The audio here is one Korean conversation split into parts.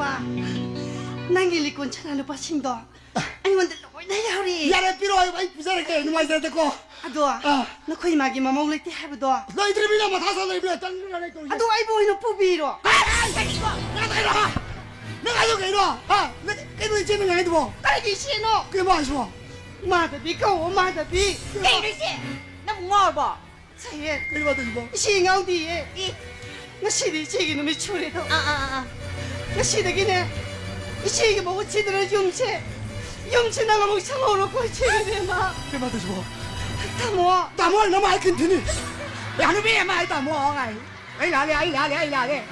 이놈아 난게 리콘 차나 누파 싱도 아니 원들 로이나 야우리 야래 필요해 이 부자라게 이놈아 이제 듣고 아도 너 거기 마기 마먹을 때 해보도 너희들이 미나 뭐 다섯 너희들 짱짱하게 또 아도 아이보 이노 푸비로 이거 내가 이러 내가 여기 이러 내가 이거 이제는 왜 이러고 딸기 신호 그게 뭐 하시오 마다 비가 오 마다 비 에이르시 너무 ngồi 차에 그게 뭐도 이거 시행하우디에 나 시리 제기 놈이 초래도 나 시덕이네 이 시기 보고 지들어 염치 나가 뭐 참아놓고 제기네 마 그게 뭐도 이거 다모 다뭘 너무 알 큰티니 야는 왜 많이 다모 아이 라래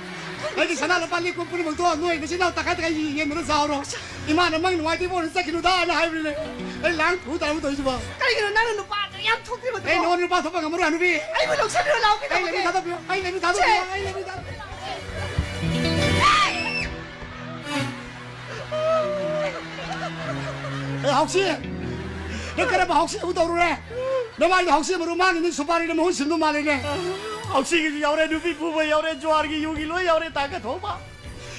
애기 전화를 빨리 꿈꾸는 것도 너희 그 신나 딱하다가 이게 너는 싸우러 이만한 막 누구한테 보는 새끼로 다 하이브네 에이 랑 부다부터 이제 봐 딸기로 나는 너 빠져 양 톡들거든 에이 너는 봐 도망가 뭐라 하는 비 아이고 녹차비로 나오기도 에이 내비 다다비요 에이 내비 다다비요 혹시 너 그래 봐 혹시 우도 그래 너 말이 혹시 모르면 많이 수발이는 혼심도 말이네 혹시 그 야래 누비 부부 야래 좋아하기 여기로 야래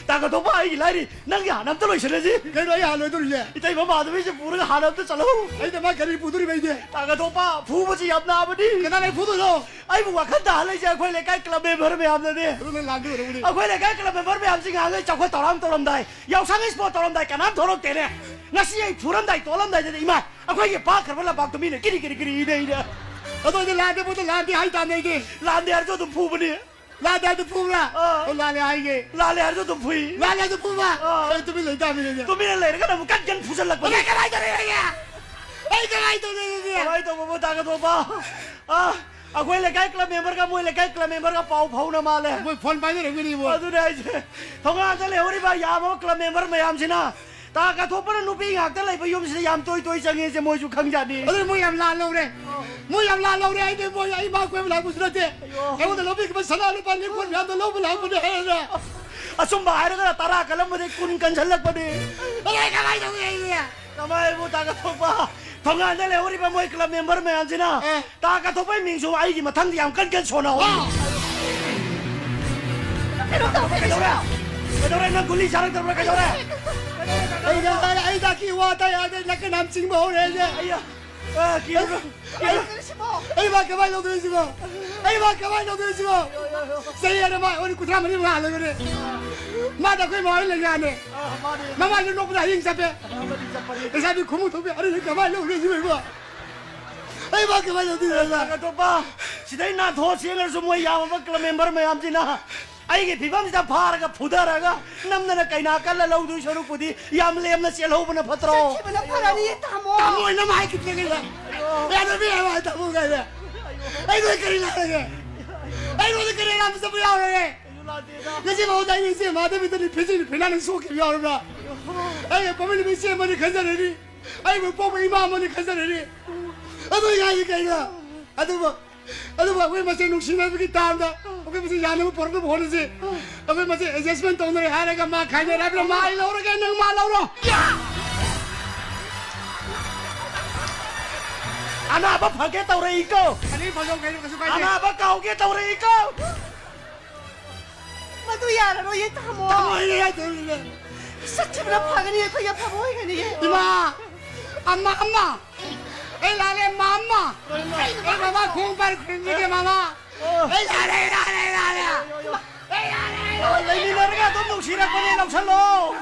다가 도봐 이게 라리 난게 하나 들어 있어야지 그래 야 너들 이제 이따 이거 마도 이제 부르가 하나 들잖아 에이 내 그리 부들이 왜 이제 다가 도봐 부부지 yap나 아버지 그다음에 부들어 아이 뭐가 간다 할래지 아ခွဲလေကိုက်ကလပ်ပဲဘယ်မှာမလဲ 그러면 안 돼, 우리. အခွဲလေကိုက်ကလပ်ပဲဘယ်မှာမစင်ငါကြောက်ခွဲတော်ရမ်းတိုင်းရောက်sang sportတော်ရမ်းတိုင်းကနမ်းတော်တော့တယ်ငါစီဖူရမ်းတိုင်းတော်ရမ်းတိုင်းဒီမှာအခွဲကဘာခရဘလာဘက်တမီးနဲ့ကိရိနေတယ် 너도 이제 라데 보다 라데 하이다 내게 လာနေရတော့သူဖူးမနေ 라데도 부라 라데 하이게 လာလေရတော့သူဖူး 라데도 부라 에이 또 빌려 다미네 သူမင်းလေကတော့ကတ်ကန်ဖူးစလက်ပါ 오케이 가만히 있어 에이 가만히 있어 ไอ้ตัวบ่ตากตัวป่အခွဲလေကိုက်ကလပ်memberကမွေးလေကိုက်ကလပ် member ကပေါဖုံးနမလဲ 뭐 폰바이네 그니 뭐 အဲ့ဒါနဲ့ထောင်ကလည်းဟိုဒီပါရာမောကလပ် member မယမ်စင်နာတာကတော့ပရနုပိငါတက်လိုက်ပယုံစရမ်တိုးစငယ်စမွေးစုခံကြတယ် 어디 뭐야 라로래 뭐야 라로래 아이들 뭐야 이 마구에 라고 쓰러대 애고들 로비 그 사나를 빨리 권 야도 로브 라고네 해라 အဆုံးပါရကတာရကလမတဲ့ကွန်ကန်ချက်လက်ပါတယ် 오케이 가만히 있어 이게 တမိုင်းဘူတာကတော့ပါထောင်ကလည်းဟိုဒီပါမွေးကလပ် member မယမ်စင်နာတာကတော့ပဲမင်းစုအိုင်ကြီးမထမ်းတရားကန်ကန်ဆောနာဟုတ်그래 난 굴리 잘한다 그래 그래 에이 나 기와다 야들 나그 남친 뭐래 아야 기억을 에이 막 그만 너도 해주고 에이 막 그만 너도 해주고 세이야는 막 우리 구타면 이거 하려 그래 마다 그게 뭐 하려고 하네 마마 이거 놓고 다 행사배 이 사람이 고무 도배 아래 그만 너도 해주고 이거 에이 막 그만 너도 해주고 또봐 시대나 더 시행을 좀 뭐야 막 멤버 매암지나 아이게 비밤지다 파라가 보다라가 남나라 까이나 깔라 라우도 쇼로 보디 얌레암나 셀호브나 파트로 기분아 파라니 다모 다 이놈 아이키 때문에 야너 왜 왔다 뭐가 돼 아이고 그래 나게 아이고 그래 남서 뭐야 그래 내 집 오다 이제 마더비들이 배전이 배나는 속에 위하라 아이고 보면 미세 머리 간사래리 아이고 보면 이마 머리 간사래리 아도가 이거 아도 왜 맞아 농심하기 다한다 왜 무슨 야는 버릇도 보는지 왜 맞아 애제스먼트 오늘 하나가 막 가냐라고 말 나오게 능 말 나오러 야 아나 아빠 파게 떠오래 이거 아니 벌써 가지고 가서 가야 아나 아빠 가오게 떠오래 이거 마도 야라로 얘 다모 뭐야 들래 사치브라 파가니 그 옆에 보이가니 이마 엄마 에이 라레 마마 에이 마마 공발 그런 얘기 마마 에이 라레 레미나르가 돈 놓시라 거네 놈살로